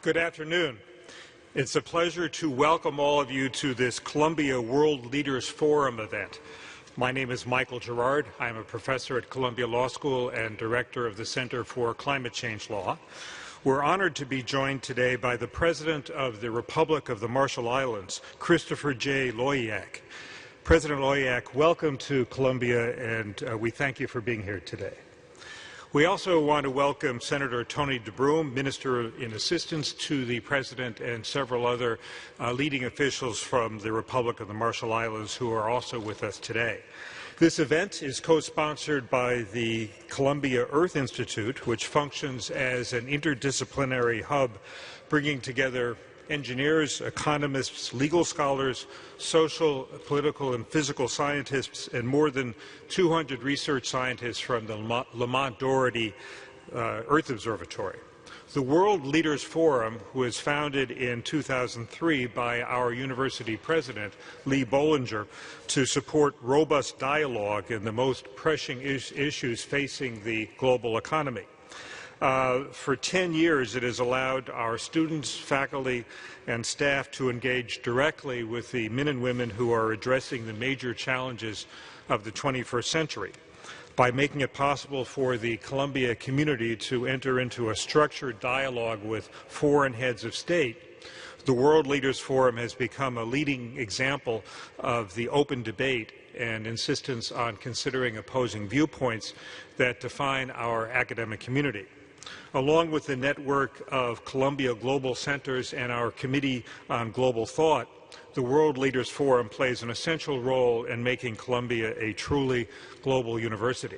Good afternoon. It's a pleasure to welcome all of you to this Columbia World Leaders Forum event. My name is Michael Gerard. I'm a professor at Columbia Law School and director of the Center for Climate Change Law. We're honored to be joined today by the President of the Republic of the Marshall Islands, Christopher J. Loeak. President Loeak, welcome to Columbia, and we thank you for being here today. We also want to welcome Senator Tony DeBroom, Minister in Assistance to the President, and several other leading officials from the Republic of the Marshall Islands who are also with us today. This event is co-sponsored by the Columbia Earth Institute, which functions as an interdisciplinary hub bringing together engineers, economists, legal scholars, social, political, and physical scientists, and more than 200 research scientists from the Lamont Doherty Earth Observatory. The World Leaders Forum was founded in 2003 by our university president, Lee Bollinger, to support robust dialogue in the most pressing issues facing the global economy. For 10 years, it has allowed our students, faculty, and staff to engage directly with the men and women who are addressing the major challenges of the 21st century by making it possible for the Columbia community to enter into a structured dialogue with foreign heads of state. The World Leaders Forum has become a leading example of the open debate and insistence on considering opposing viewpoints that define our academic community. Along with the network of Columbia Global Centers and our Committee on Global Thought, the World Leaders Forum plays an essential role in making Columbia a truly global university.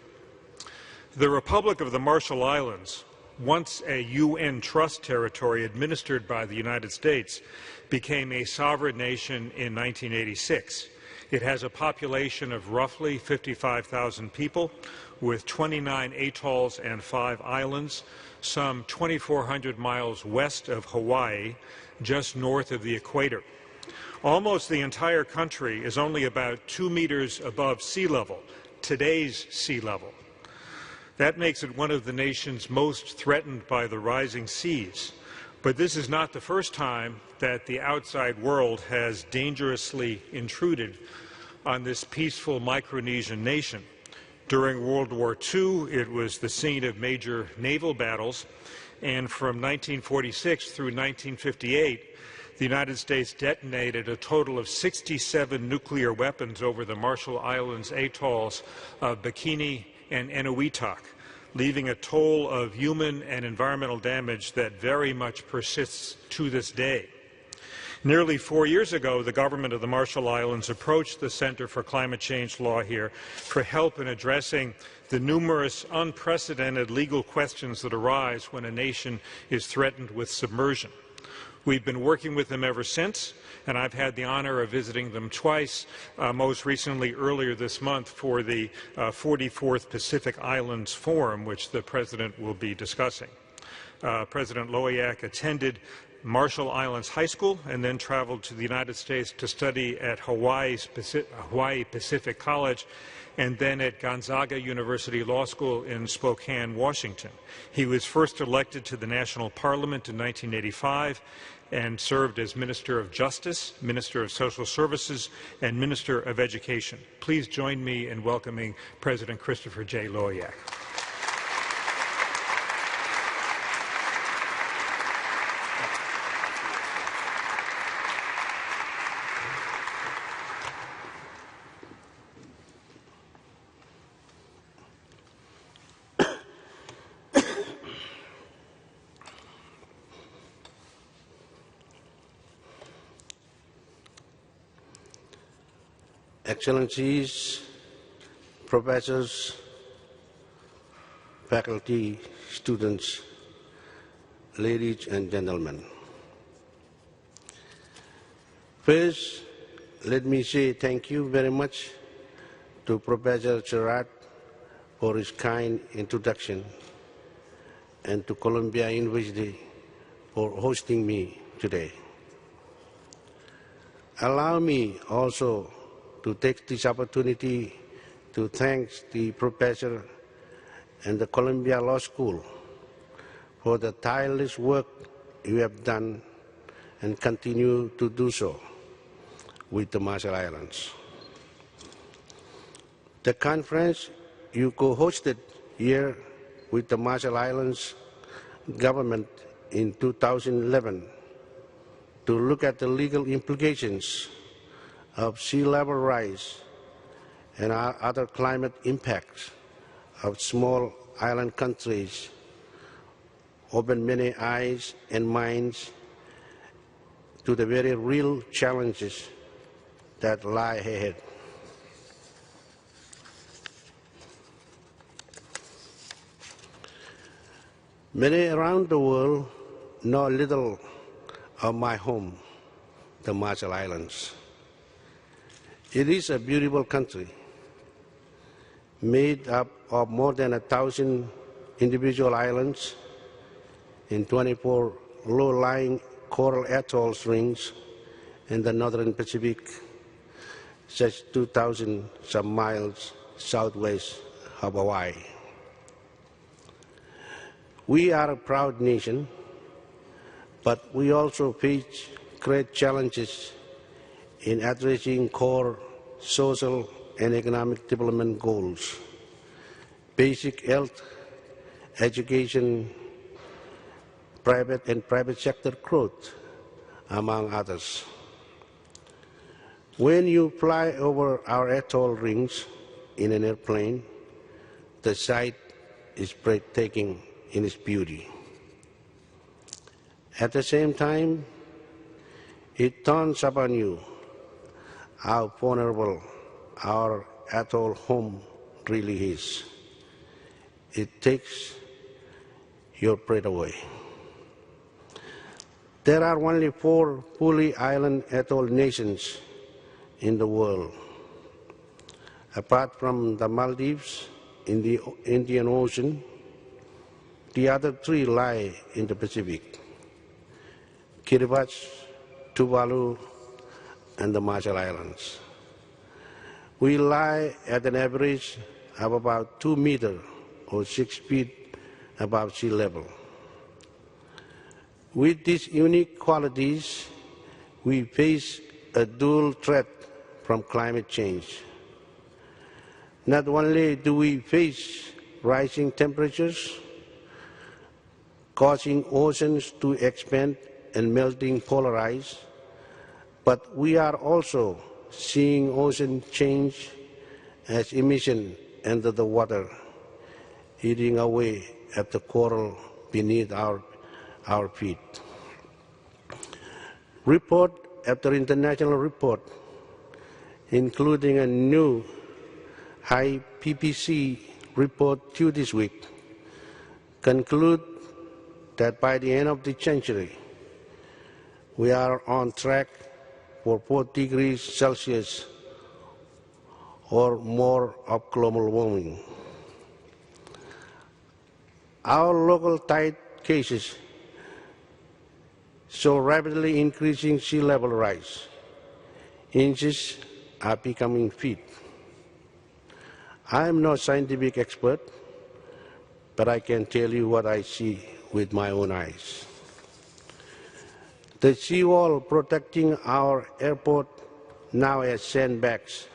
The Republic of the Marshall Islands, once a UN trust territory administered by the United States, became a sovereign nation in 1986. It has a population of roughly 55,000 people, with 29 atolls and 5 islands, some 2,400 miles west of Hawaii, just north of the equator. Almost the entire country is only about 2 meters above sea level, today's sea level. That makes it one of the nations most threatened by the rising seas. But this is not the first time that the outside world has dangerously intruded on this peaceful Micronesian nation. During World War II, it was the scene of major naval battles, and from 1946 through 1958, the United States detonated a total of 67 nuclear weapons over the Marshall Islands atolls of Bikini and Enewetak, leaving a toll of human and environmental damage that very much persists to this day. Nearly 4 years ago, the government of the Marshall Islands approached the Center for Climate Change Law here for help in addressing the numerous unprecedented legal questions that arise when a nation is threatened with submersion. We've been working with them ever since, and I've had the honor of visiting them twice, most recently earlier this month for the 44th Pacific Islands Forum, which the President will be discussing. President Loeak attended Marshall Islands High School and then traveled to the United States to study at Hawaii Pacific College and then at Gonzaga University Law School in Spokane, Washington. He was first elected to the National Parliament in 1985 and served as Minister of Justice, Minister of Social Services, and Minister of Education. Please join me in welcoming President Christopher J. Loeak. Excellencies, professors, faculty, students, ladies and gentlemen. First, let me say thank you very much to Professor Gerard for his kind introduction and to Columbia University for hosting me today. Allow me also to take this opportunity to thank the professor and the Columbia Law School for the tireless work you have done and continue to do so with the Marshall Islands. The conference you co-hosted here with the Marshall Islands government in 2011 to look at the legal implications of sea level rise and other climate impacts of small island countries opened many eyes and minds to the very real challenges that lie ahead. Many around the world know little of my home, the Marshall Islands. It is a beautiful country, made up of more than 1,000 individual islands in 24 low-lying coral atoll rings in the northern Pacific, just 2,000 some miles southwest of Hawaii. We are a proud nation, but we also face great challenges in addressing core social and economic development goals, basic health, education, private sector growth, among others. When you fly over our atoll rings in an airplane, the sight is breathtaking in its beauty. At the same time, it dawns upon you how vulnerable our atoll home really is. It takes your breath away. There are only 4 fully island atoll nations in the world. Apart from the Maldives in the Indian Ocean, the other 3 lie in the Pacific: Kiribati, Tuvalu, and the Marshall Islands. We lie at an average of about 2 meters or 6 feet above sea level. With these unique qualities, we face a dual threat from climate change. Not only do we face rising temperatures, causing oceans to expand and melting polar ice, but we are also seeing ocean change as emission enter the water, eating away at the coral beneath our feet. Report after international report, including a new high PPC report due this week, conclude that by the end of the century, we are on track for 4 degrees Celsius or more of global warming. Our local tide cases show rapidly increasing sea level rise. Inches are becoming feet. I am no scientific expert, but I can tell you what I see with my own eyes. The seawall protecting our airport now has sandbags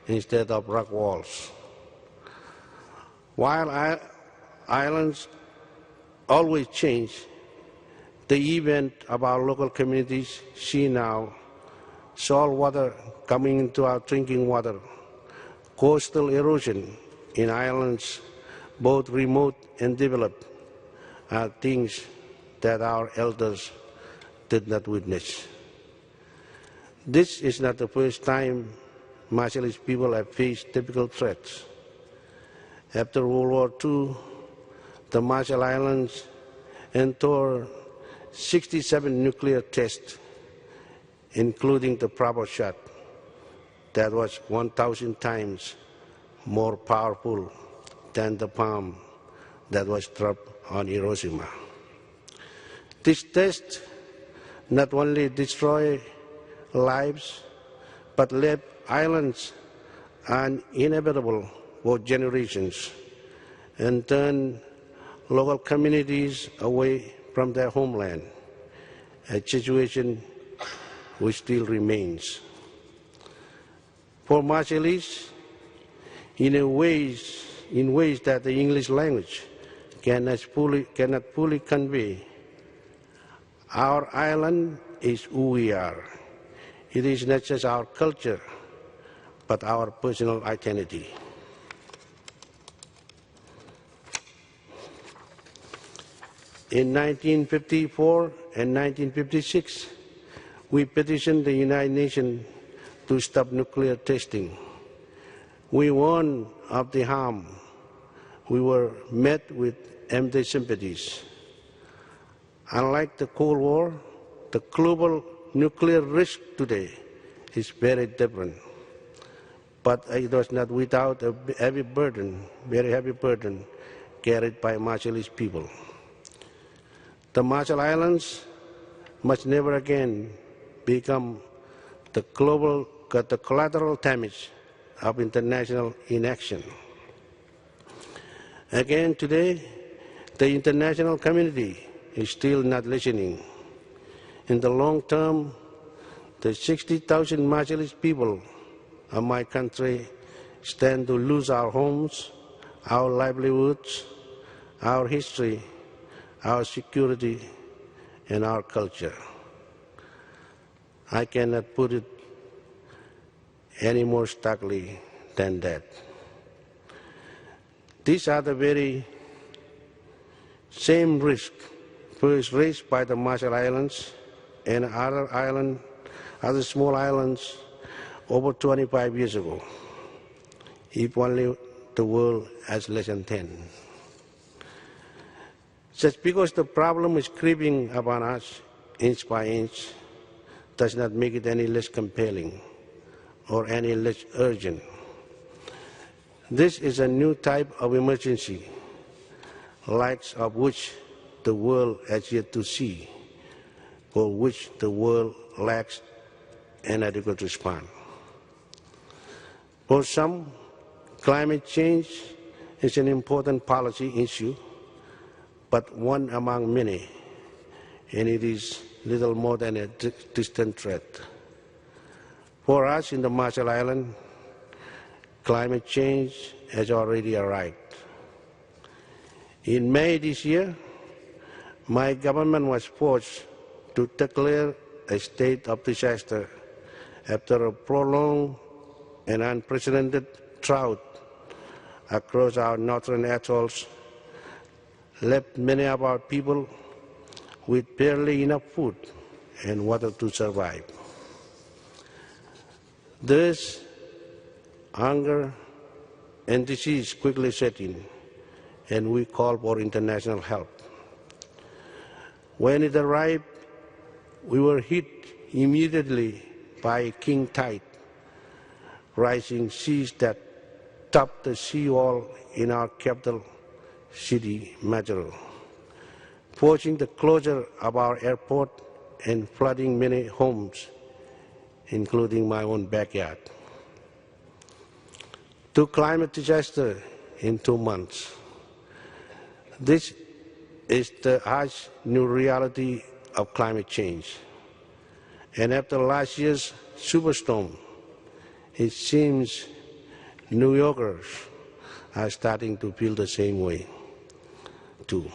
instead of rock walls. While islands always change, the event of our local communities see now salt water coming into our drinking water, coastal erosion in islands both remote and developed are things that our elders did not witness. This is not the first time Marshallese people have faced difficult threats. After World War II, the Marshall Islands endured 67 nuclear tests, including the Bravo shot that was 1,000 times more powerful than the bomb that was dropped on Hiroshima. This test not only destroyed lives, but left islands uninhabitable for generations and turned local communities away from their homeland, a situation which still remains. For Marshallese, in ways that the English language cannot fully convey, our island is who we are. It is not just our culture, but our personal identity. In 1954 and 1956, we petitioned the United Nations to stop nuclear testing. We warned of the harm. We were met with empty sympathies. Unlike the Cold War, the global nuclear risk today is very different. But it was not without a heavy burden, very heavy burden, carried by Marshallese people. The Marshall Islands must never again become the collateral damage of international inaction. Again today, the international community is still not listening. In the long term, the 60,000 Marshallese people of my country stand to lose our homes, our livelihoods, our history, our security, and our culture. I cannot put it any more starkly than that. These are the very same risks first raised by the Marshall Islands and other small islands over 25 years ago, if only the world has less than 10. Just because the problem is creeping upon us inch by inch does not make it any less compelling or any less urgent. This is a new type of emergency, likes of which the world has yet to see, for which the world lacks an adequate response. For some, climate change is an important policy issue, but one among many, and it is little more than a distant threat. For us in the Marshall Islands, climate change has already arrived. In May this year, my government was forced to declare a state of disaster after a prolonged and unprecedented drought across our northern atolls left many of our people with barely enough food and water to survive. Thus, hunger and disease quickly set in, and we called for international help. When it arrived, we were hit immediately by a king tide, rising seas that topped the seawall in our capital city, Majuro, forcing the closure of our airport and flooding many homes, including my own backyard. Two climate disasters in 2 months. This is the harsh new reality of climate change. And after last year's superstorm, it seems New Yorkers are starting to feel the same way too.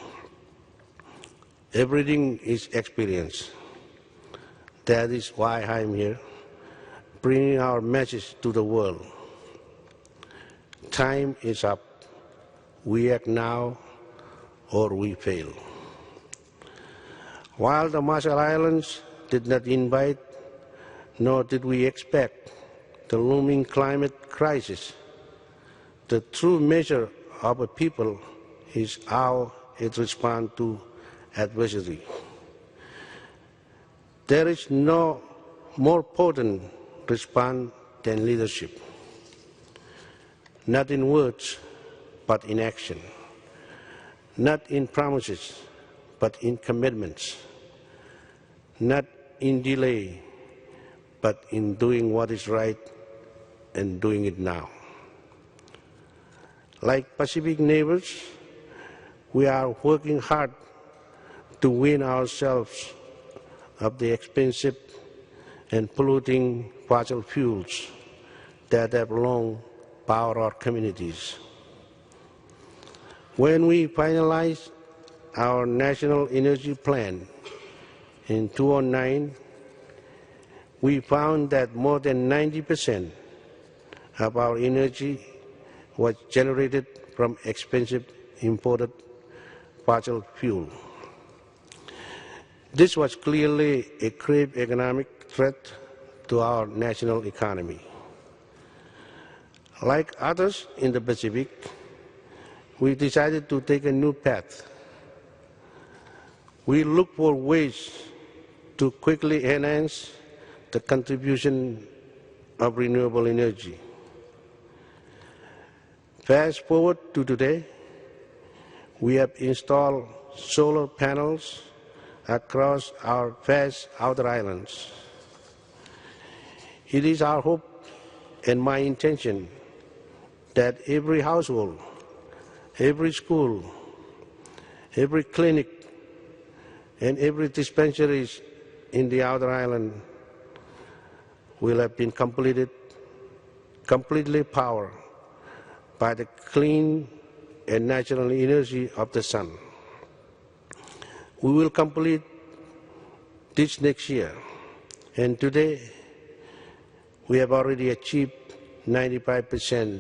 Everything is experience. That is why I'm here, bringing our message to the world. Time is up. We act now or we fail. While the Marshall Islands did not invite, nor did we expect, the looming climate crisis, the true measure of a people is how it responds to adversity. There is no more potent response than leadership, not in words, but in action, not in promises, but in commitments, not in delay, but in doing what is right and doing it now. Like Pacific neighbors, we are working hard to wean ourselves of the expensive and polluting fossil fuels that have long powered our communities. When we finalized our National Energy Plan in 2009, we found that more than 90% of our energy was generated from expensive imported fossil fuel. This was clearly a grave economic threat to our national economy. Like others in the Pacific, we decided to take a new path. We looked for ways to quickly enhance the contribution of renewable energy. Fast forward to today, we have installed solar panels across our vast outer islands. It is our hope and my intention that every household, every school, every clinic, and every dispensary in the outer island will have been completely powered by the clean and natural energy of the sun. We will complete this next year, and today we have already achieved 95%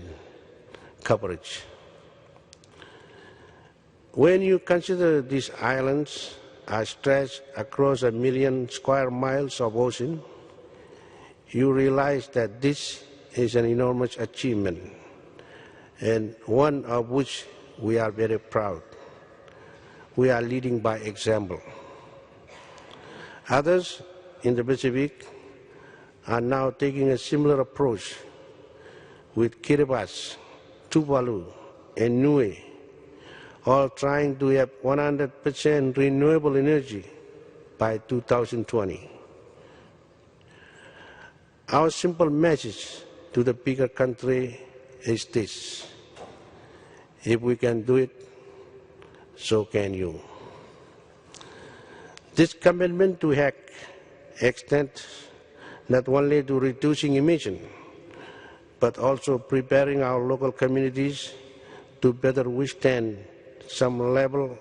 coverage. When you consider these islands are stretched across 1 million square miles of ocean, you realize that this is an enormous achievement, and one of which we are very proud. We are leading by example. Others in the Pacific are now taking a similar approach with Kiribati, Tuvalu, and Niue, all trying to have 100% renewable energy by 2020. Our simple message to the bigger country is this: if we can do it, so can you. This commitment to act extends not only to reducing emissions, but also preparing our local communities to better withstand some level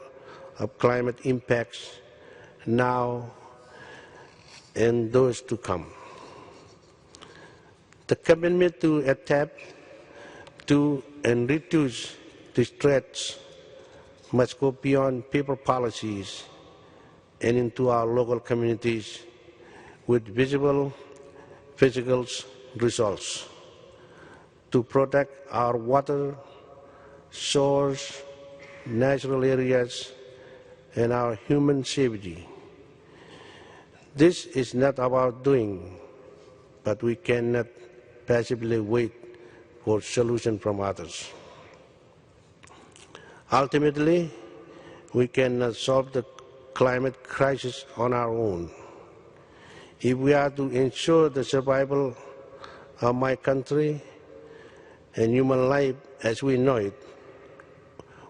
of climate impacts now and those to come. The commitment to adapt to and reduce these threats must go beyond paper policies and into our local communities with visible physical results to protect our water, shores, natural areas, and our human safety. This is not about doing, but we cannot passively wait for solutions from others. Ultimately, we cannot solve the climate crisis on our own. If we are to ensure the survival of my country and human life as we know it,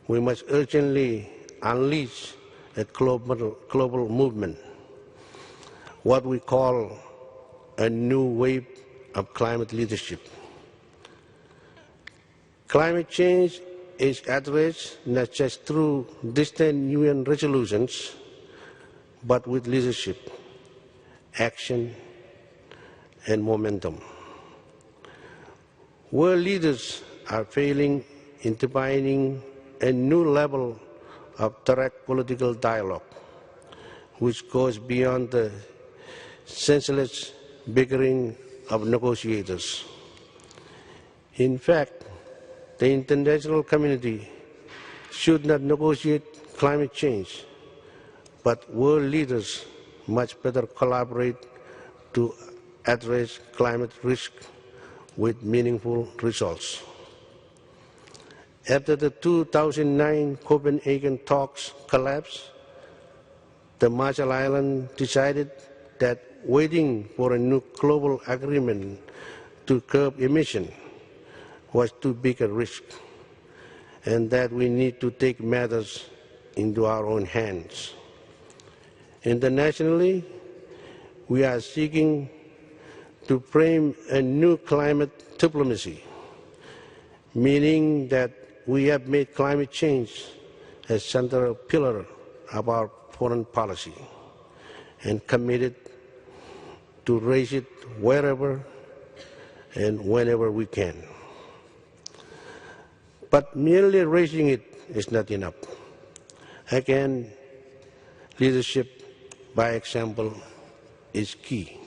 we must urgently unleash a global movement, what we call a new wave of climate leadership. Climate change is addressed not just through distant UN resolutions, but with leadership, action, and momentum. World leaders are failing in defining a new level of direct political dialogue, which goes beyond the senseless bickering of negotiators. In fact, the international community should not negotiate climate change, but world leaders must better collaborate to address climate risk with meaningful results. After the 2009 Copenhagen talks collapsed, the Marshall Islands decided that waiting for a new global agreement to curb emissions was too big a risk, and that we need to take matters into our own hands. Internationally, we are seeking to frame a new climate diplomacy, meaning that we have made climate change a central pillar of our foreign policy and committed to raise it wherever and whenever we can. But merely raising it is not enough. Again, leadership by example is key.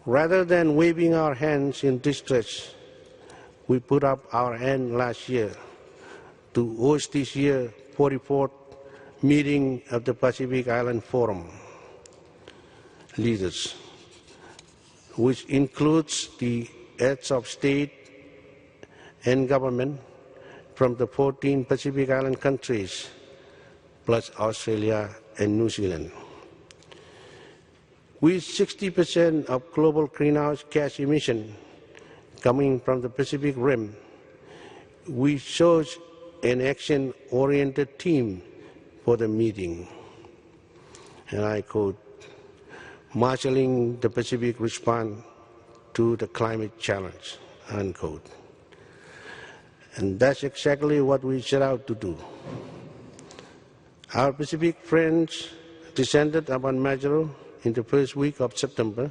Rather than waving our hands in distress, we put up our hand last year to host this year's 44th meeting of the Pacific Island Forum leaders, which includes the heads of state and government from the 14 Pacific Island countries, plus Australia and New Zealand. With 60% of global greenhouse gas emissions coming from the Pacific Rim, we chose an action-oriented theme for the meeting. And I quote, "Marshalling the Pacific response to the climate challenge," unquote. And that's exactly what we set out to do. Our Pacific friends descended upon Majuro in the first week of September,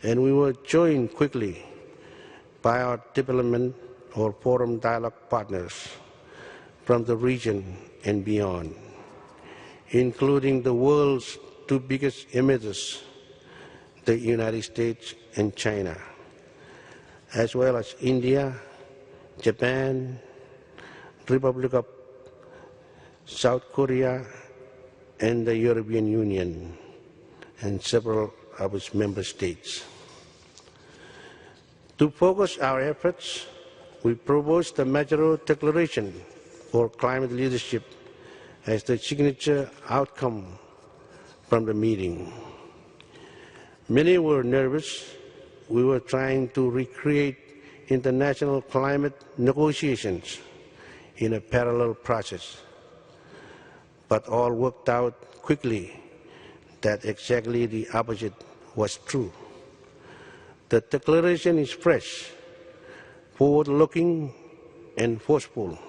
and we were joined quickly by our development or forum dialogue partners from the region and beyond, including the world's two biggest emitters, the United States and China, as well as India, Japan, Republic of South Korea, and the European Union, and several of its member states. To focus our efforts, we proposed the Majuro Declaration for Climate Leadership as the signature outcome from the meeting. Many were nervous. We were trying to recreate international climate negotiations in a parallel process, but all worked out quickly that exactly the opposite was true. The declaration is fresh, forward-looking, and forceful.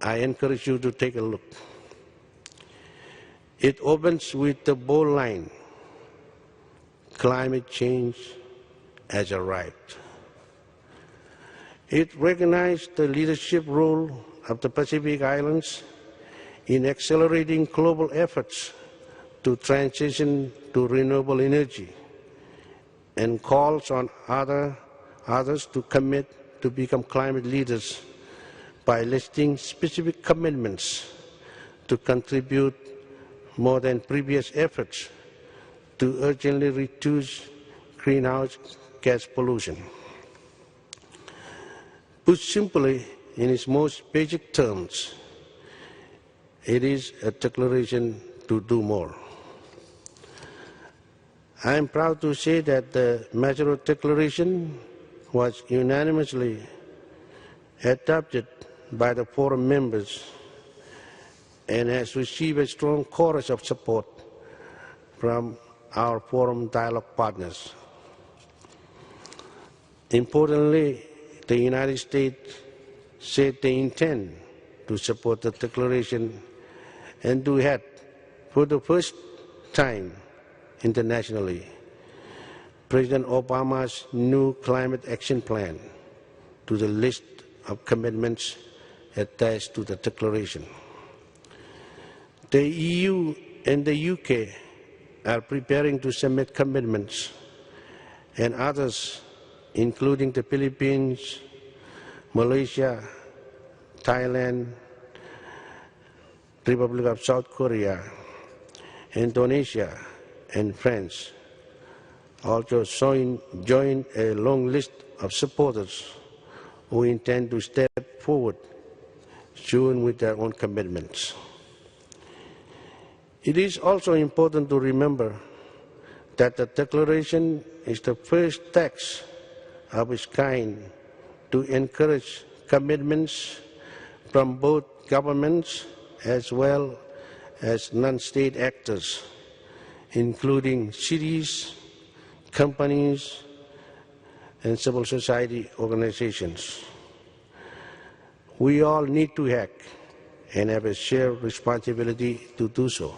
I encourage you to take a look. It opens with the bold line, "Climate change has arrived." It recognized the leadership role of the Pacific Islands in accelerating global efforts to transition to renewable energy and calls on others to commit to become climate leaders by listing specific commitments to contribute more than previous efforts to urgently reduce greenhouse gas pollution. Put simply, in its most basic terms, it is a declaration to do more. I am proud to say that the Majuro Declaration was unanimously adopted by the forum members and has received a strong chorus of support from our forum dialogue partners. Importantly, the United States said they intend to support the declaration and to add, for the first time internationally, President Obama's new climate action plan to the list of commitments attached to the declaration. The EU and the UK are preparing to submit commitments, and others, including the Philippines, Malaysia, Thailand, Republic of South Korea, Indonesia, and France, also join a long list of supporters who intend to step forward soon with their own commitments. It is also important to remember that the declaration is the first text of its kind to encourage commitments from both governments as well as non-state actors, including cities, companies, and civil society organizations. We all need to act and have a shared responsibility to do so.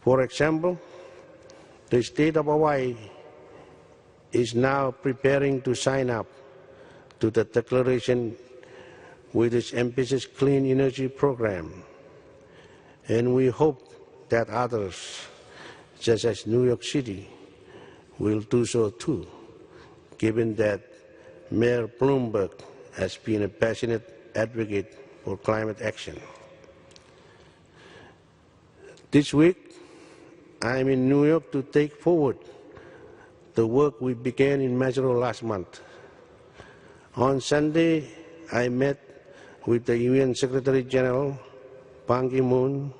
For example, the state of Hawaii is now preparing to sign up to the declaration with its ambitious clean energy program, and we hope that others, such as New York City, will do so too, given that Mayor Bloomberg has been a passionate advocate for climate action. This week, I am in New York to take forward the work we began in Majuro last month. On Sunday, I met with the UN Secretary General, Ban Ki-moon,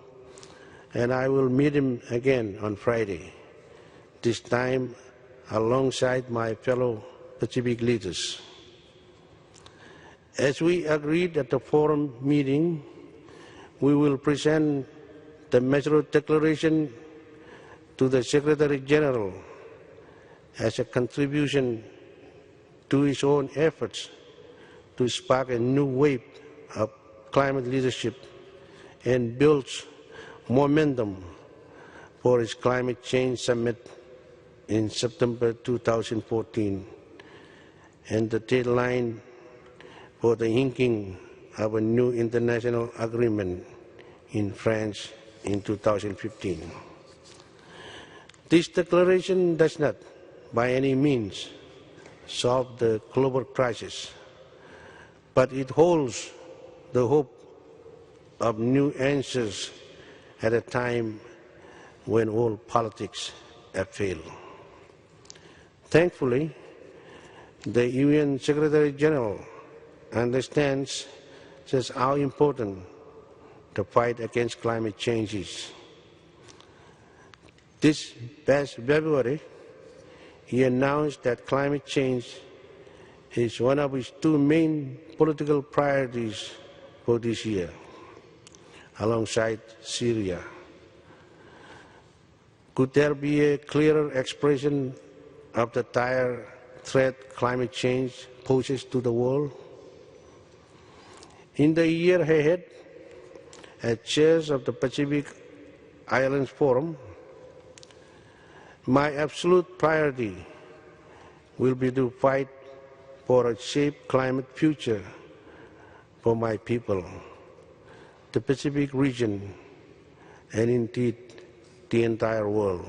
and I will meet him again on Friday, this time alongside my fellow Pacific leaders. As we agreed at the forum meeting, we will present the Majuro Declaration to the Secretary General as a contribution to his own efforts to spark a new wave of climate leadership and build momentum for his climate change summit in September 2014 and the deadline for the inking of a new international agreement in France in 2015. This declaration does not, by any means, solve the global crisis, but it holds the hope of new answers at a time when all politics have failed. Thankfully, the UN Secretary General understands just how important the fight against climate change is. This past February, he announced that climate change is one of his two main political priorities for this year, alongside Syria. Could there be a clearer expression of the dire threat climate change poses to the world? In the year ahead, as chair of the Pacific Islands Forum, my absolute priority will be to fight for a safe climate future for my people, the Pacific region, and indeed the entire world.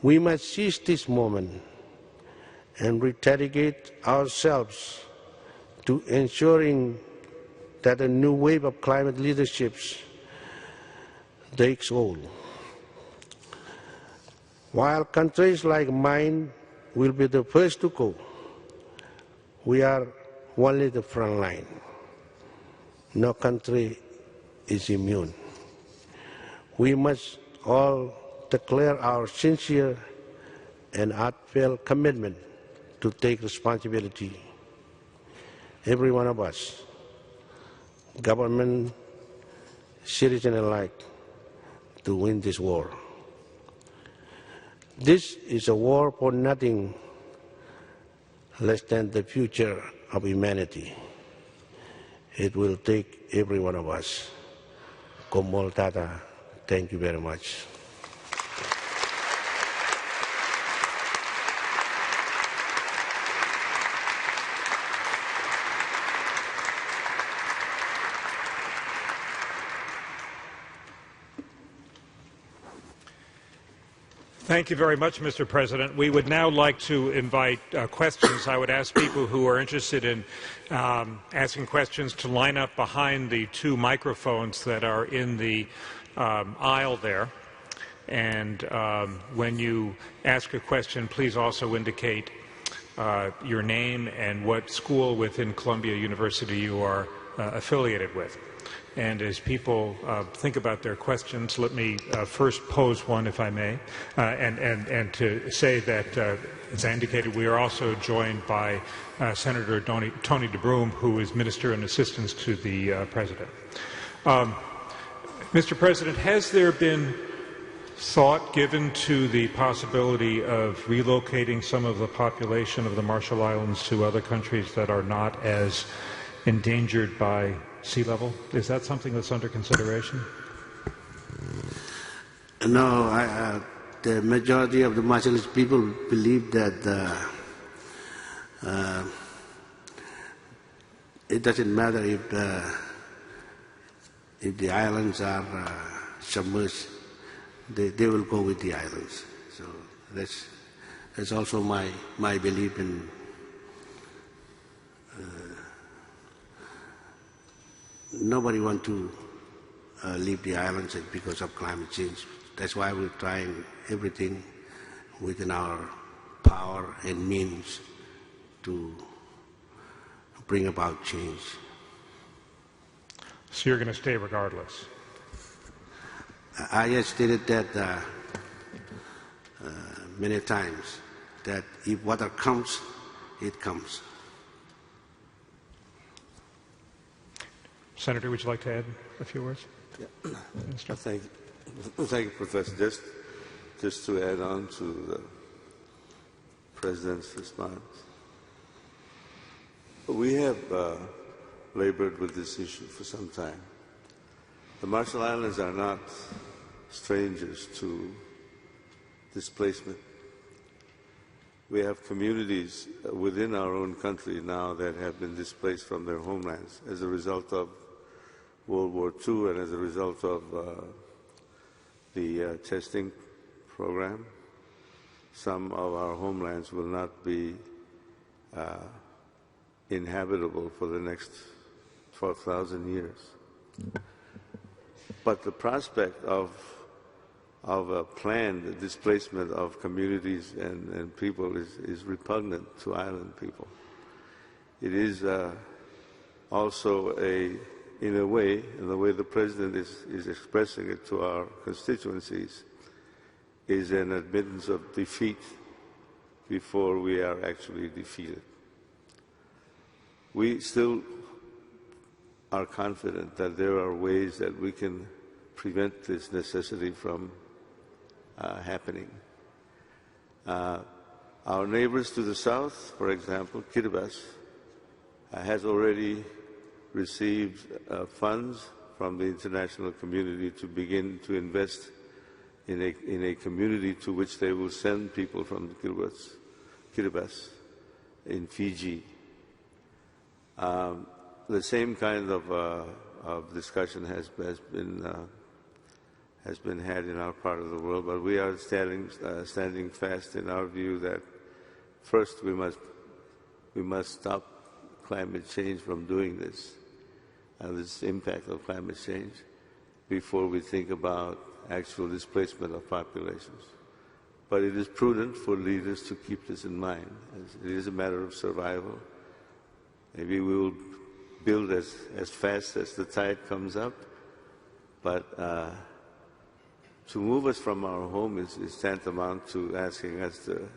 We must seize this moment and rededicate ourselves to ensuring that a new wave of climate leaderships takes hold. While countries like mine will be the first to go, we are only the front line. No country is immune. We must all declare our sincere and heartfelt commitment to take responsibility. Every one of us, government, citizen alike, to win this war. This is a war for nothing less than the future of humanity. It will take every one of us. Komol Tata, thank you very much. Thank you very much, Mr. President. We would now like to invite questions. I would ask people who are interested in asking questions to line up behind the two microphones that are in the aisle there. And when you ask a question, please also indicate your name and what school within Columbia University you are affiliated with. And as people think about their questions, let me first pose one, if I may, and to say that, as I indicated, we are also joined by Senator Tony DeBroom, who is Minister in Assistance to the President. Mr. President, has there been thought given to the possibility of relocating some of the population of the Marshall Islands to other countries that are not as endangered by sea level? Is that something that's under consideration? No, the majority of the Marshallese people believe that it doesn't matter if the islands are submerged. They will go with the islands. So that's also my belief in nobody wants to leave the islands because of climate change. That's why we're trying everything within our power and means to bring about change. So you're going to stay regardless? I have stated that many times, that if water comes, it comes. Senator, would you like to add a few words? Yeah. Thank you, Professor. Just to add on to the President's response. We have labored with this issue for some time. The Marshall Islands are not strangers to displacement. We have communities within our own country now that have been displaced from their homelands as a result of World War II and as a result of the testing program. Some of our homelands will not be inhabitable for the next 12,000 years. But the prospect of a planned displacement of communities and people is repugnant to island people. It is also in the way the President is expressing it to our constituencies, is an admittance of defeat before we are actually defeated. We still are confident that there are ways that we can prevent this necessity from happening. Our neighbors to the south, for example, Kiribati, has already received funds from the international community to begin to invest in a community to which they will send people from Kiribati in Fiji. The same kind of discussion has been had in our part of the world, but we are standing fast in our view that first we must stop climate change from doing this impact of climate change before we think about actual displacement of populations. But it is prudent for leaders to keep this in mind. It is a matter of survival. Maybe we will build as fast as the tide comes up, but to move us from our home is tantamount to asking us to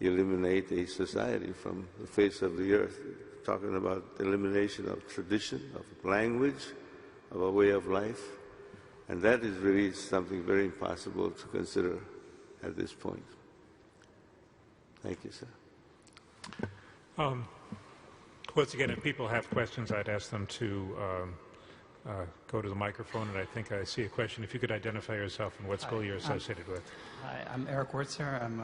eliminate a society from the face of the earth. Talking about elimination of tradition, of language, of a way of life, and that is really something very impossible to consider at this point. Thank you, sir. Once again, if people have questions, I'd ask them to go to the microphone, and I think I see a question. If you could identify yourself and what school you're associated with. Hi, I'm Eric Wertzer. I'm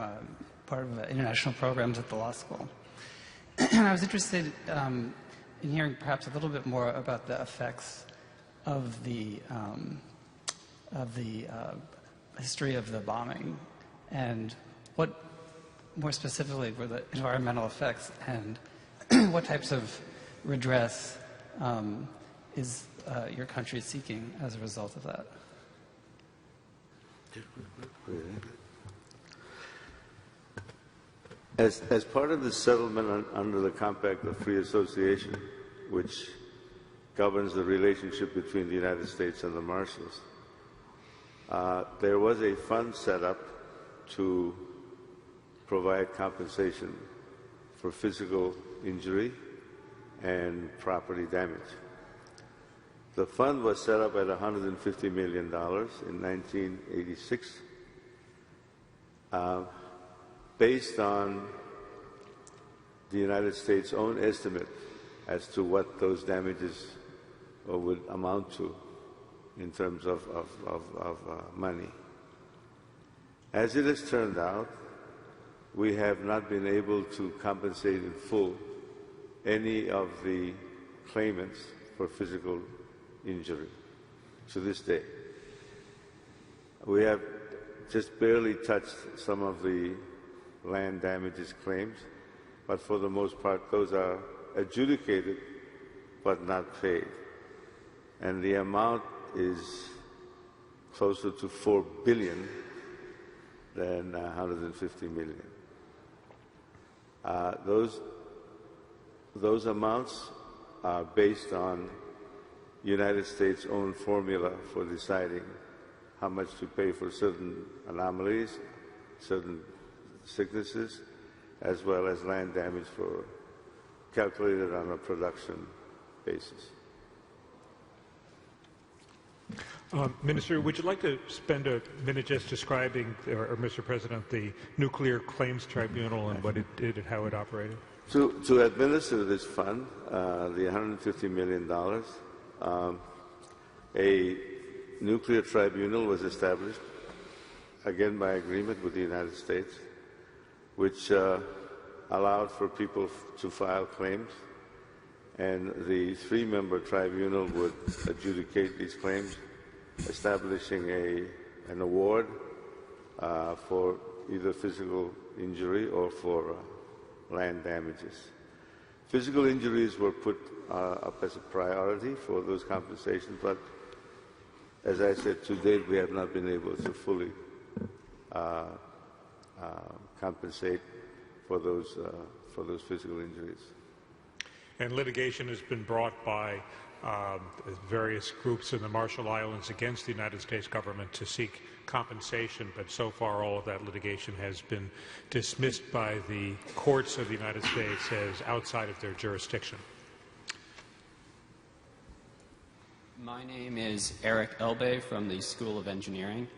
part of the international programs at the law school. I was interested in hearing perhaps a little bit more about the effects of the history of the bombing, and what, more specifically, were the environmental effects, and what types of redress is your country seeking as a result of that? As part of the settlement under the Compact of Free Association, which governs the relationship between the United States and the Marshalls. There was a fund set up to provide compensation for physical injury and property damage. The fund was set up at $150 million in 1986, based on the United States' own estimate as to what those damages would amount to in terms of money. As it has turned out, we have not been able to compensate in full any of the claimants for physical injury to this day. We have just barely touched some of the land damages claims, but for the most part those are adjudicated but not paid. And the amount is closer to $4 billion than $150 million. Those amounts are based on United States' own formula for deciding how much to pay for certain anomalies, certain sicknesses, as well as land damage calculated on a production basis. Minister, would you like to spend a minute just describing, or Mr. President, the Nuclear Claims Tribunal and what it did and how it operated? To administer this fund, the $150 million, a nuclear tribunal was established, again by agreement with the United States, which allowed for people to file claims, and the three-member tribunal would adjudicate these claims, establishing an award for either physical injury or for land damages. Physical injuries were put up as a priority for those compensations, but as I said, to date we have not been able to fully compensate for those physical injuries. And litigation has been brought by various groups in the Marshall Islands against the United States government to seek compensation, but so far all of that litigation has been dismissed by the courts of the United States as outside of their jurisdiction. My name is Eric Elbay from the School of Engineering.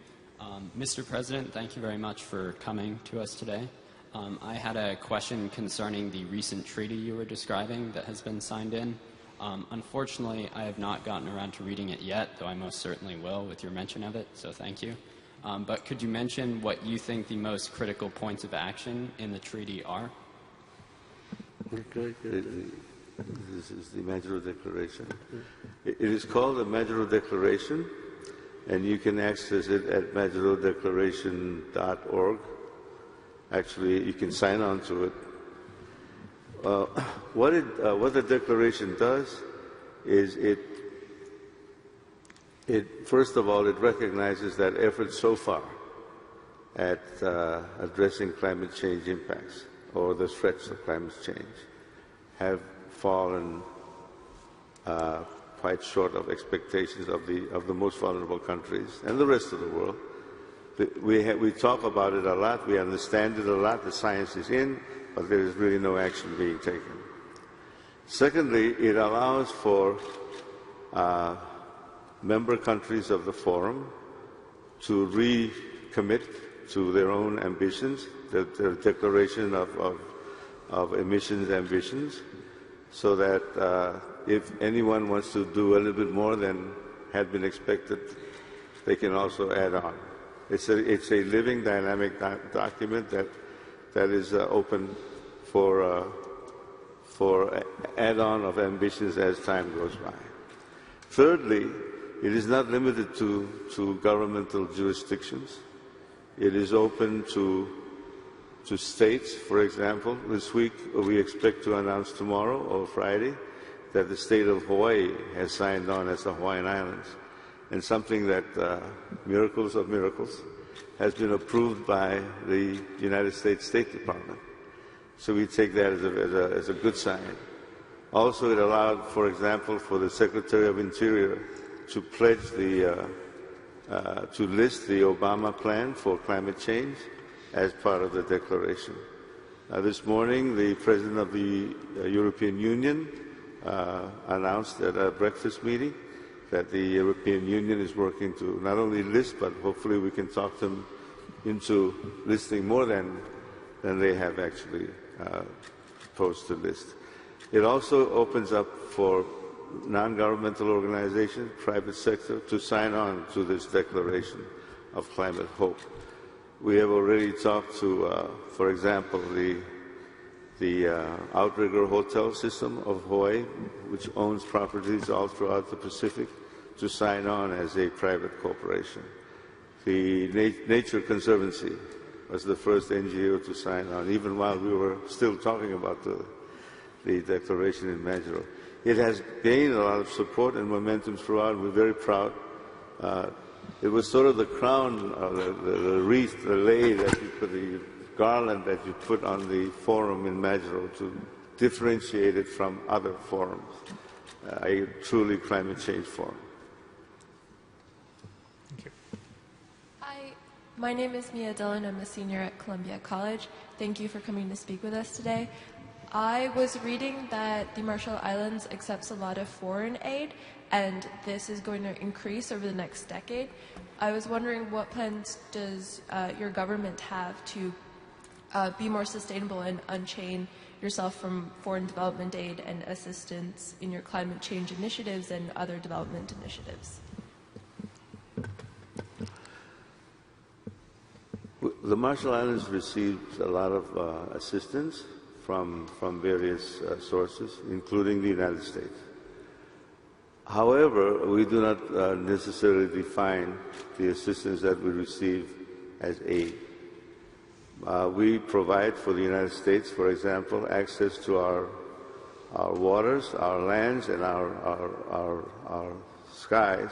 Mr. President, thank you very much for coming to us today. I had a question concerning the recent treaty you were describing that has been signed in. Unfortunately, I have not gotten around to reading it yet, though I most certainly will with your mention of it, so thank you. But could you mention what you think the most critical points of action in the treaty are? Okay. This is the Majuro Declaration. It is called the Majuro Declaration, and you can access it at majurodeclaration.org. Actually, you can sign on to it. What the declaration does is first of all, it recognizes that efforts so far at addressing climate change impacts or the threats of climate change have fallen quite short of expectations of the most vulnerable countries and the rest of the world. We talk about it a lot, we understand it a lot, the science is in, but there is really no action being taken. Secondly, it allows for member countries of the Forum to recommit to their own ambitions, their declaration of emissions ambitions, so that if anyone wants to do a little bit more than had been expected, they can also add on. It's a living, dynamic document that is open for add-on of ambitions as time goes by. Thirdly, it is not limited to governmental jurisdictions. It is open to states. For example, this week we expect to announce tomorrow or Friday that the state of Hawaii has signed on as the Hawaiian Islands, and something that, miracles of miracles, has been approved by the United States State Department. So we take that as a good sign. Also, it allowed, for example, for the Secretary of Interior to pledge to list the Obama plan for climate change as part of the declaration. This morning, the President of the European Union announced at a breakfast meeting that the European Union is working to not only list, but hopefully we can talk them into listing more than they have actually proposed to list. It also opens up for non-governmental organizations, private sector, to sign on to this declaration of climate hope. We have already talked to, for example, the Outrigger Hotel System of Hawaii, which owns properties all throughout the Pacific, to sign on as a private corporation. The Nature Conservancy was the first NGO to sign on, even while we were still talking about the declaration in Majuro. It has gained a lot of support and momentum throughout. We're very proud. It was sort of the crown, the wreath, the lei that you put, the garland that you put on the forum in Majuro to differentiate it from other forums, a truly climate change forum. Thank you. Hi, my name is Mia Dillon. I'm a senior at Columbia College. Thank you for coming to speak with us today. I was reading that the Marshall Islands accepts a lot of foreign aid, and this is going to increase over the next decade. I was wondering, what plans does your government have to be more sustainable and unchain yourself from foreign development aid and assistance in your climate change initiatives and other development initiatives? The Marshall Islands received a lot of assistance from various sources, including the United States. However, we do not necessarily define the assistance that we receive as aid. We provide for the United States, for example, access to our waters, our lands, and our skies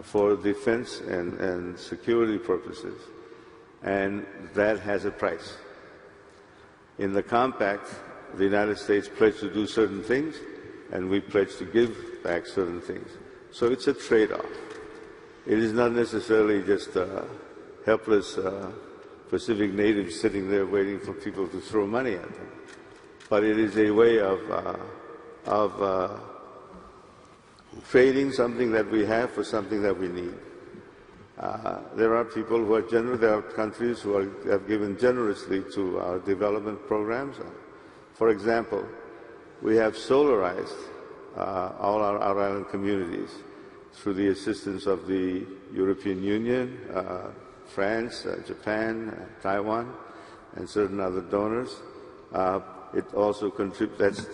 for defense and security purposes. And that has a price. In the compact, the United States pledged to do certain things, and we pledged to give back certain things. So it's a trade-off. It is not necessarily just helpless Pacific natives sitting there waiting for people to throw money at them, but it is a way of trading something that we have for something that we need. There are people who are generous. There are countries who have given generously to our development programs. For example, we have solarized all our island communities through the assistance of the European Union, France, Japan, Taiwan, and certain other donors. It also contributes. That's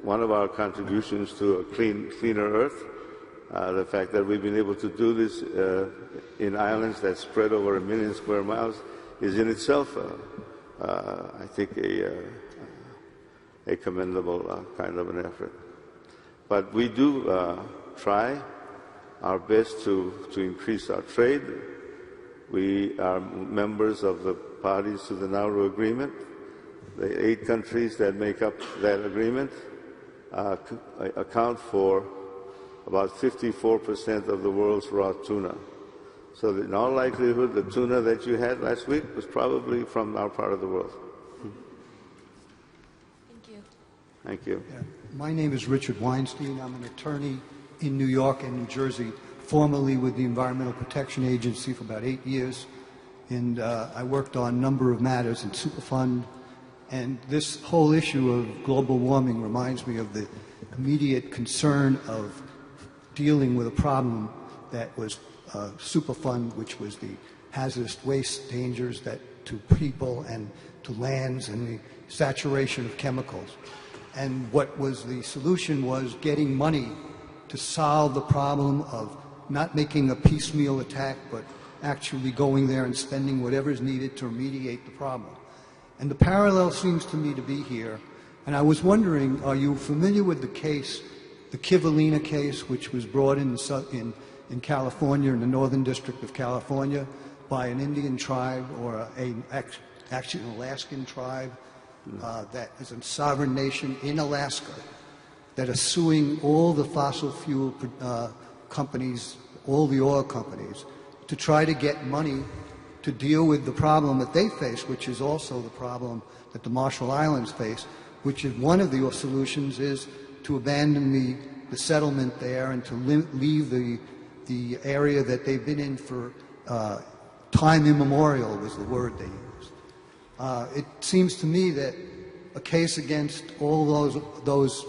one of our contributions to a cleaner Earth. The fact that we've been able to do this in islands that spread over 1 million square miles is in itself, I think, a commendable kind of an effort. But we do try our best to increase our trade. We are members of the parties to the Nauru Agreement. The 8 countries that make up that agreement account for about 54% of the world's raw tuna. So in all likelihood, the tuna that you had last week was probably from our part of the world. Thank you. Thank you. Yeah. My name is Richard Weinstein. I'm an attorney in New York and New Jersey, formerly with the Environmental Protection Agency for about 8 years. And I worked on a number of matters in Superfund. And this whole issue of global warming reminds me of the immediate concern of dealing with a problem that was Superfund, which was the hazardous waste dangers that to people and to lands and the saturation of chemicals. And what was the solution was getting money to solve the problem of not making a piecemeal attack, but actually going there and spending whatever is needed to remediate the problem. And the parallel seems to me to be here. And I was wondering, are you familiar with the case, the Kivalina case, which was brought in California, in the Northern District of California, by an Indian tribe or actually an Alaskan tribe that is a sovereign nation in Alaska. that are suing all the fossil fuel companies, all the oil companies, to try to get money to deal with the problem that they face, which is also the problem that the Marshall Islands face, which is one of the solutions is to abandon the settlement there and to leave the area that they've been in for time immemorial was the word they used. It seems to me that a case against all those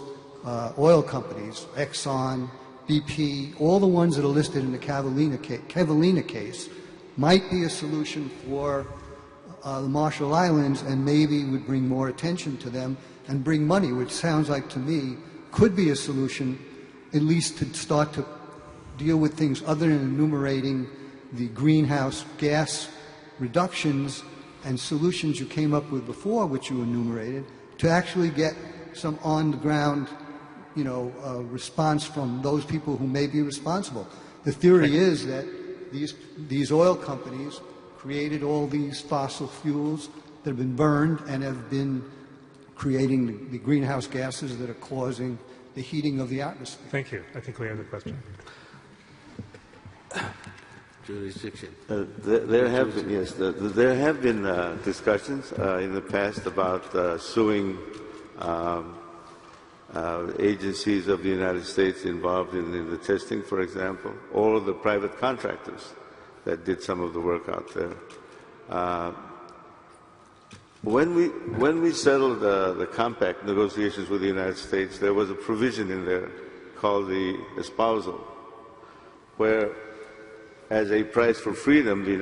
oil companies, Exxon, BP, all the ones that are listed in the Cavallina case, might be a solution for the Marshall Islands and maybe would bring more attention to them and bring money, which sounds like to me could be a solution, at least to start to deal with things other than enumerating the greenhouse gas reductions and solutions you came up with before, which you enumerated, to actually get some on-the-ground, response from those people who may be responsible. The theory is that these oil companies created all these fossil fuels that have been burned and have been creating the greenhouse gases that are causing the heating of the atmosphere. Thank you. I think we have the question. Jurisdiction. There have been discussions in the past about suing agencies of the United States involved in the testing, for example, or the private contractors that did some of the work out there. When we settled the compact negotiations with the United States, there was a provision in there called the espousal, where, as a price for freedom, the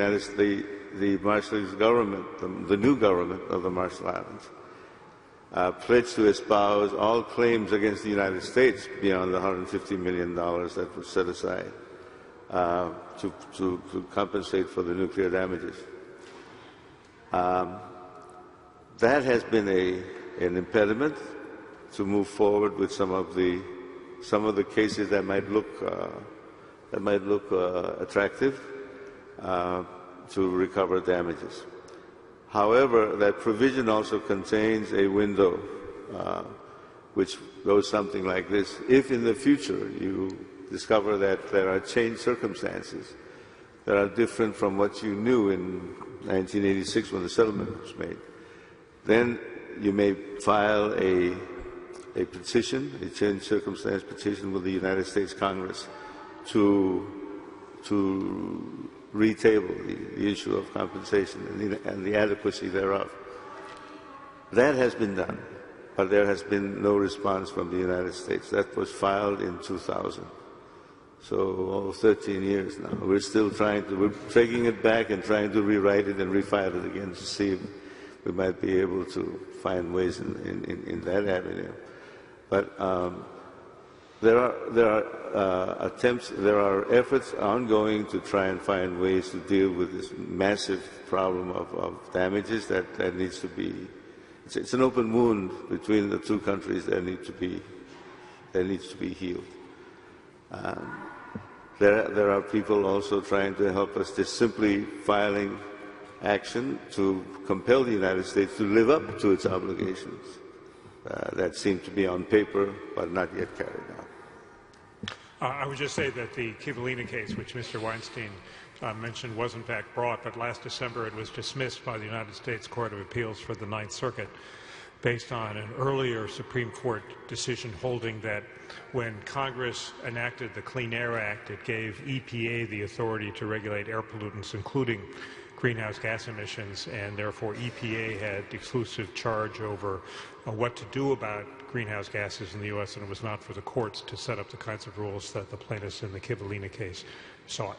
Marshallese government, the new government of the Marshall Islands, pledged to espouse all claims against the United States beyond the $150 million that was set aside to compensate for the nuclear damages. That has been an impediment to move forward with some of the cases that might look attractive to recover damages. However, that provision also contains a window which goes something like this. If in the future you discover that there are changed circumstances that are different from what you knew in 1986 when the settlement was made, then you may file a petition, a changed circumstance petition with the United States Congress to retable the issue of compensation and the adequacy thereof. That has been done, but there has been no response from the United States. That was filed in 2000. So 13 years now. We're still we're taking it back and trying to rewrite it and refile it again to see if we might be able to find ways in that avenue. But there are attempts, there are efforts ongoing to try and find ways to deal with this massive problem of damages that needs to be. It's an open wound between the two countries that needs to be healed. There are people also trying to help us, just simply filing action to compel the United States to live up to its obligations that seem to be on paper but not yet carried out. I would just say that the Cavallina case, which Mr. Weinstein mentioned, was in fact brought, but last December it was dismissed by the United States Court of Appeals for the Ninth Circuit based on an earlier Supreme Court decision holding that when Congress enacted the Clean Air Act, it gave EPA the authority to regulate air pollutants, including greenhouse gas emissions, and therefore EPA had exclusive charge over what to do about greenhouse gases in the U.S., and it was not for the courts to set up the kinds of rules that the plaintiffs in the Cavallina case sought.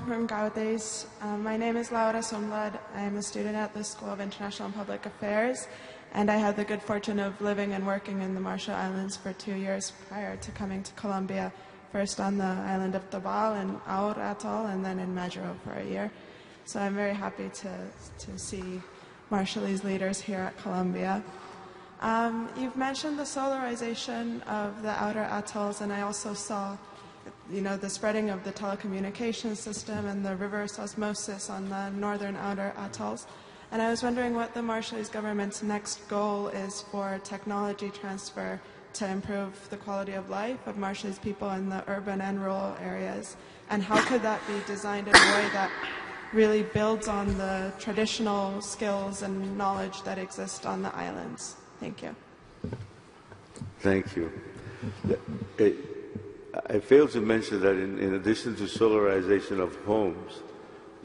from Gaudes. My name is Laura Somlad. I am a student at the School of International and Public Affairs, and I had the good fortune of living and working in the Marshall Islands for 2 years prior to coming to Colombia, first on the island of Tabal and Aur Atoll, and then in Majuro for a year. So I'm very happy to see Marshallese leaders here at Columbia. You've mentioned the solarization of the outer atolls, and I also saw the spreading of the telecommunications system and the reverse osmosis on the northern outer atolls. And I was wondering what the Marshallese government's next goal is for technology transfer to improve the quality of life of Marshallese people in the urban and rural areas, and how could that be designed in a way that really builds on the traditional skills and knowledge that exist on the islands. Thank you. Thank you. I failed to mention that in addition to solarization of homes,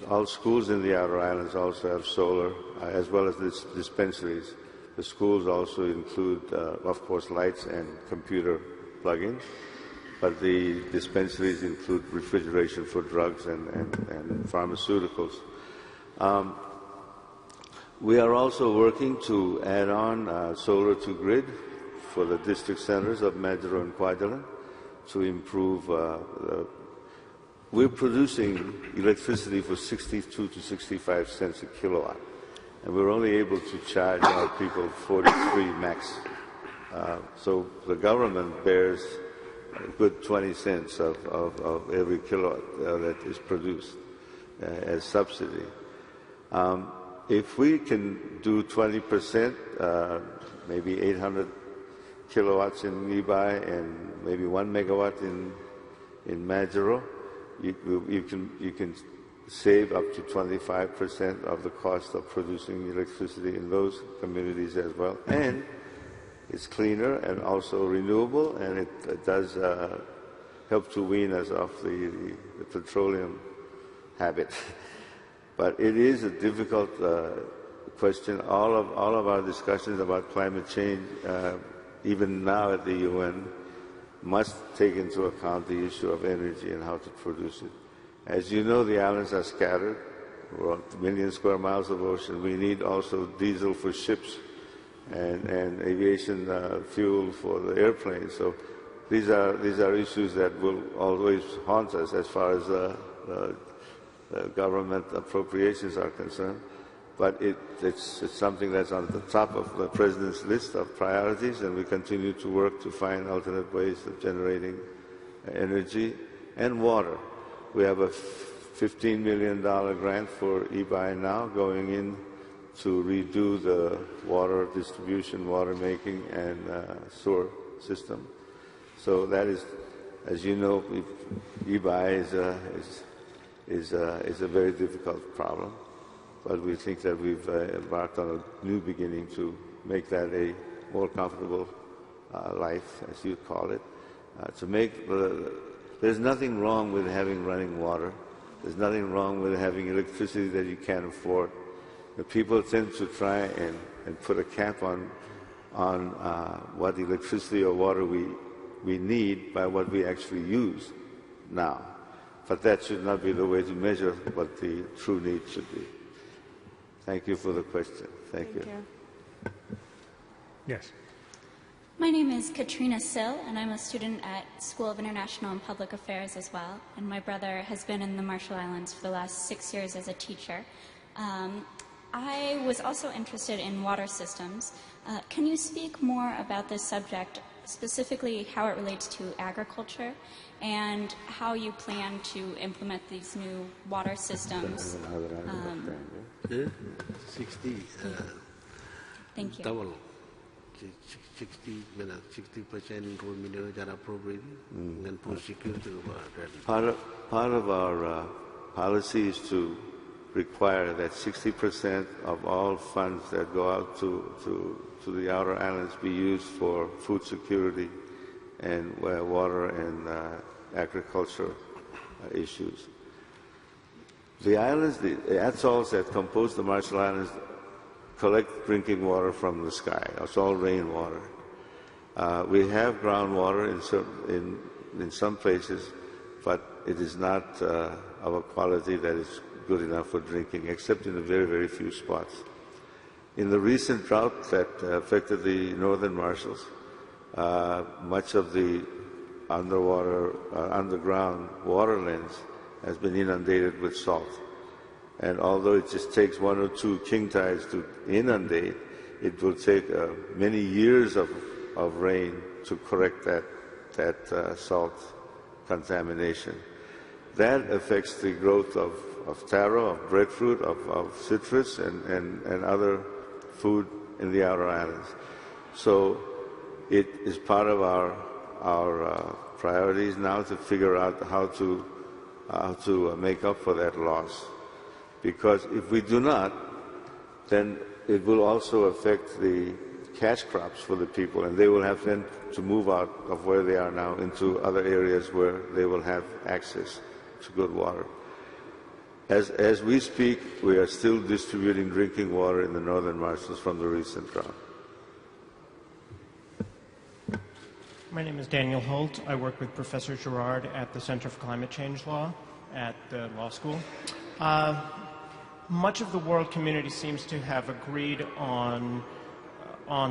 all schools in the outer islands also have solar, as well as dispensaries. The schools also include, of course, lights and computer plugins, but the dispensaries include refrigeration for drugs and pharmaceuticals. We are also working to add on solar to grid for the district centers of Majuro and Kwajalein to improve. We're producing electricity for 62 to 65 cents a kilowatt, and we're only able to charge our people 43 max. So the government bears a good 20 cents of every kilowatt that is produced as subsidy. If we can do 20%, maybe 800 kilowatts in Ibai and maybe 1 megawatt in Majuro, you can save up to 25% of the cost of producing electricity in those communities as well. And it's cleaner and also renewable, and it does help to wean us off the petroleum habit. But it is a difficult question. All of our discussions about climate change, even now at the UN, must take into account the issue of energy and how to produce it. As you know, the islands are scattered. We're on a million square miles of ocean. We need also diesel for ships and aviation fuel for the airplanes. So these are issues that will always haunt us as far as government appropriations are concerned. But it's something that's on the top of the President's list of priorities, and we continue to work to find alternate ways of generating energy and water. We have a $15 million grant for Ibai now going in to redo the water distribution, water making, and sewer system. So that is, as you know, Ibai is a very difficult problem. But we think that we've embarked on a new beginning to make that a more comfortable life, as you call it. There's nothing wrong with having running water. There's nothing wrong with having electricity that you can't afford. The people tend to try and put a cap on what electricity or water we need by what we actually use now. But that should not be the way to measure what the true need should be. Thank you for the question. Thank you. Yes. My name is Katrina Sill, and I'm a student at School of International and Public Affairs as well. And my brother has been in the Marshall Islands for the last 6 years as a teacher. I was also interested in water systems. Can you speak more about this subject, specifically how it relates to agriculture and how you plan to implement these new water systems? 60. Thank you. Double. 60% rural are appropriate and food security. Part of our policy is to require that 60% of all funds that go out to the outer islands be used for food security and water and agriculture issues. The islands, the atolls that compose the Marshall Islands collect drinking water from the sky. It's all rainwater. We have groundwater in some places, but it is not of a quality that is good enough for drinking, except in a very, very few spots. In the recent drought that affected the northern Marshalls, much of the underground waterlands has been inundated with salt. And although it just takes 1 or 2 king tides to inundate, it will take many years of rain to correct that salt contamination. That affects the growth of taro, of breadfruit, of citrus, and other food in the outer islands. So it is part of our priorities now to figure out how to make up for that loss. Because if we do not, then it will also affect the cash crops for the people, and they will have then to move out of where they are now into other areas where they will have access to good water. As we speak, we are still distributing drinking water in the northern marshes from the recent drought. My name is Daniel Holt. I work with Professor Gerard at the Center for Climate Change Law at the law school. Much of the world community seems to have agreed on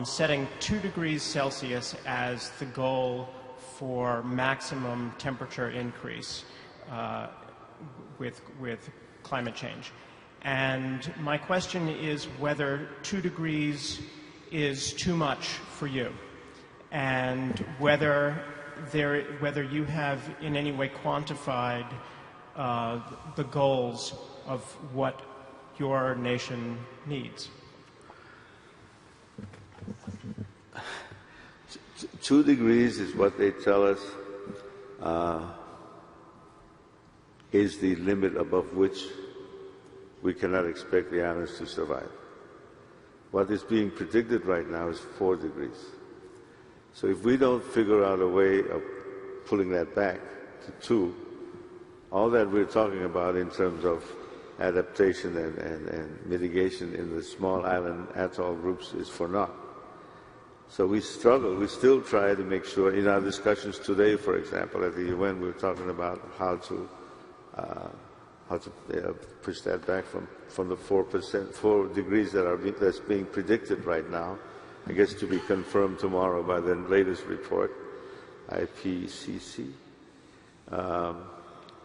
setting 2 degrees Celsius as the goal for maximum temperature increase with climate change. And my question is whether 2 degrees is too much for you, and whether you have in any way quantified the goals of what your nation needs. 2 degrees is what they tell us is the limit above which we cannot expect the islands to survive. What is being predicted right now is 4 degrees. So if we don't figure out a way of pulling that back to 2, all that we're talking about in terms of adaptation and mitigation in the small island atoll groups is for naught. So we struggle. We still try to make sure, in our discussions today, for example, at the UN, we were talking about how to push that back from the 4 degrees that's being predicted right now, I guess to be confirmed tomorrow by the latest report, IPCC,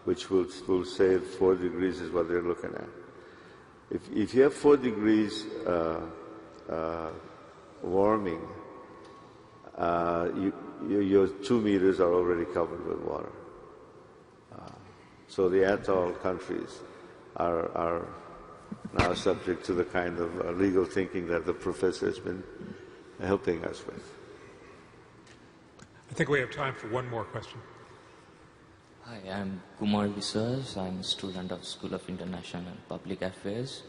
which will say 4 degrees is what they're looking at. If you have 4 degrees warming, your 2 meters are already covered with water. So the atoll countries are now subject to the kind of legal thinking that the professor has been helping us with. I think we have time for one more question. Hi, I'm Kumar Viswas. I'm a student of School of International and Public Affairs.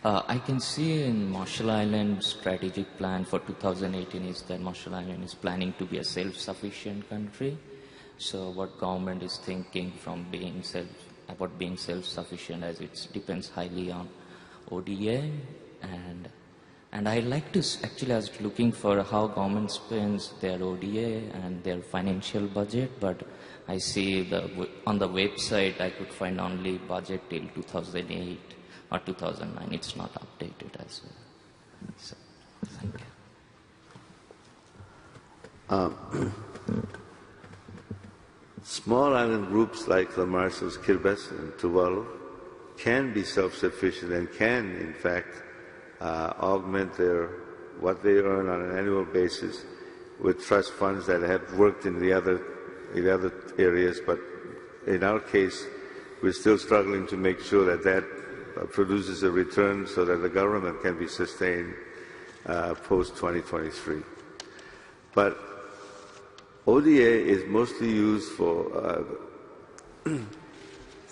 I can see in Marshall Island strategic plan for 2018 is that Marshall Island is planning to be a self-sufficient country. So what government is thinking from about being self-sufficient, as it depends highly on ODA, and I like to actually I was looking for how government spends their ODA and their financial budget, but I see on the website I could find only budget till 2008 or 2009. It's not updated as well. So, thank you. Small island groups like the Marshalls, Kiribati, and Tuvalu can be self-sufficient and can, in fact, augment what they earn on an annual basis with trust funds that have worked in the other areas. But in our case, we're still struggling to make sure that produces a return so that the government can be sustained post-2023. But ODA is mostly used for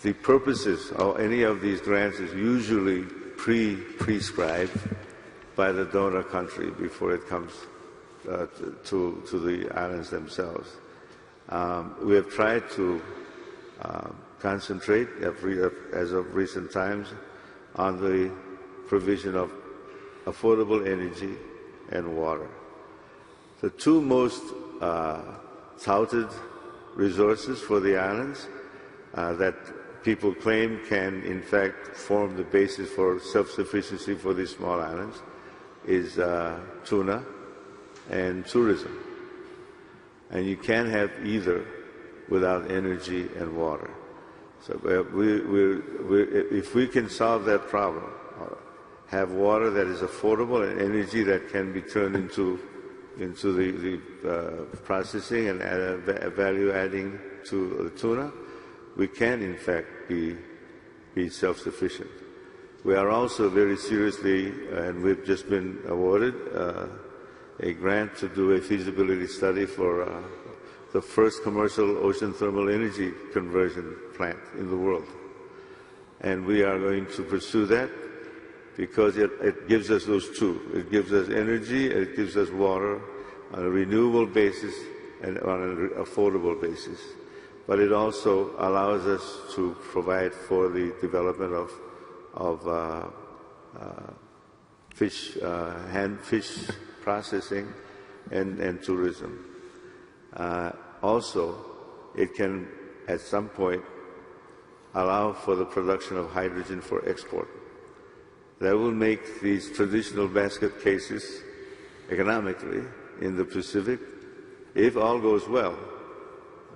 the purposes of any of these grants is usually prescribed by the donor country before it comes to the islands themselves. We have tried to concentrate, as of recent times, on the provision of affordable energy and water. The 2 most touted resources for the islands that people claim can in fact form the basis for self-sufficiency for these small islands is tuna and tourism. And you can't have either without energy and water. So if we can solve that problem, have water that is affordable and energy that can be turned into the processing and value adding to the tuna, we can in fact be be self-sufficient. We are also very seriously, and we've just been awarded a grant to do a feasibility study for the first commercial ocean thermal energy conversion plant in the world. And we are going to pursue that because it gives us those two. It gives us energy, it gives us water on a renewable basis and on an affordable basis. But it also allows us to provide for the development of fish processing and tourism. Also, it can, at some point, allow for the production of hydrogen for export. That will make these traditional basket cases economically in the Pacific, if all goes well,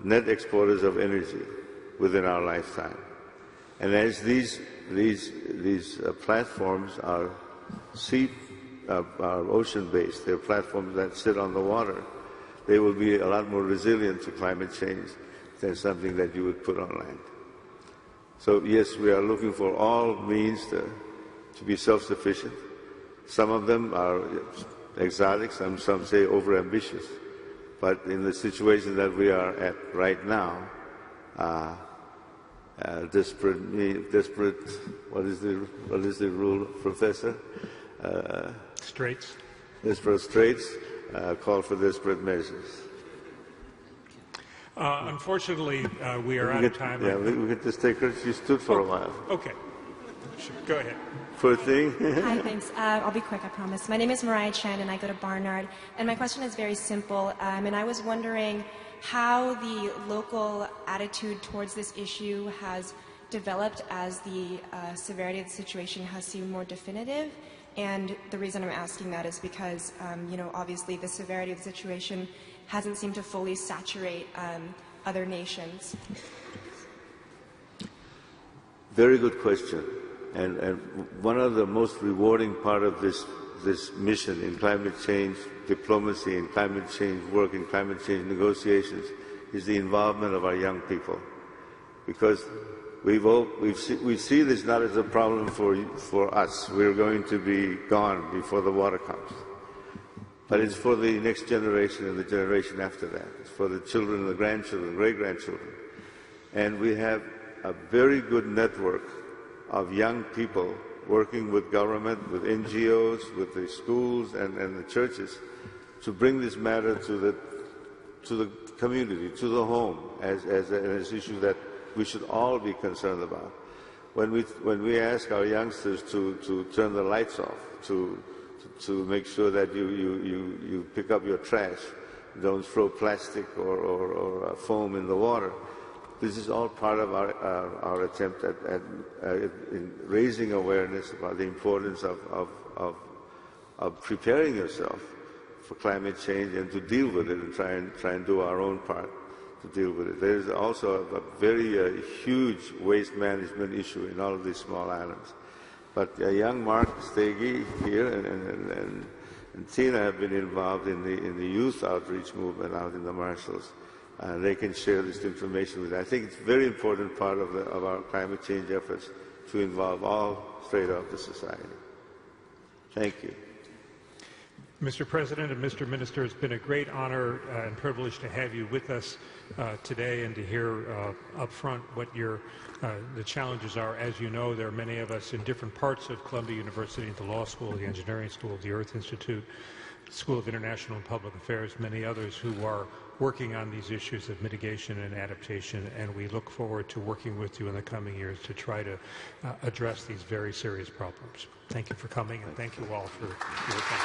net exporters of energy within our lifetime. And as these platforms are ocean-based, they're platforms that sit on the water, they will be a lot more resilient to climate change than something that you would put on land. So yes, we are looking for all means to be self-sufficient. Some of them are exotic, some say over-ambitious. But in the situation that we are at right now, desperate, what is the rule, Professor? Straits. Desperate straits call for desperate measures. Unfortunately, we are out of time. Yeah, we could just take her. She stood for a while. Okay. Sure. Go ahead. Poor thing. Hi, thanks. I'll be quick, I promise. My name is Mariah Chen, and I go to Barnard. And my question is very simple. And I was wondering how the local attitude towards this issue has developed as the severity of the situation has seemed more definitive. And the reason I'm asking that is because, obviously the severity of the situation hasn't seemed to fully saturate other nations. Very good question. And one of the most rewarding part of this mission in climate change diplomacy, in climate change work, in climate change negotiations is the involvement of our young people. Because we see this not as a problem for us. We're going to be gone before the water comes. But it's for the next generation and the generation after that. It's for the children and the grandchildren, great-grandchildren. And we have a very good network of young people working with government, with NGOs, with the schools and the churches to bring this matter to the community, to the home, as an issue that we should all be concerned about. When we ask our youngsters to turn the lights off, to make sure that you pick up your trash, don't throw plastic or foam in the water, this is all part of our attempt at in raising awareness about the importance of preparing yourself for climate change and to deal with it and try and do our own part to deal with it. There's also a very huge waste management issue in all of these small islands. But young Mark Stege here and Tina have been involved in the youth outreach movement out in the Marshalls. They can share this information with you. I think it's a very important part of our climate change efforts to involve all straight of the society. Thank you. Mr. President and Mr. Minister, it's been a great honor and privilege to have you with us today and to hear up front what the challenges are. As you know, there are many of us in different parts of Columbia University, the Law School, the Engineering School, the Earth Institute, School of International and Public Affairs, many others who are working on these issues of mitigation and adaptation, and we look forward to working with you in the coming years to try to address these very serious problems. Thank you for coming, and thank you all for your time.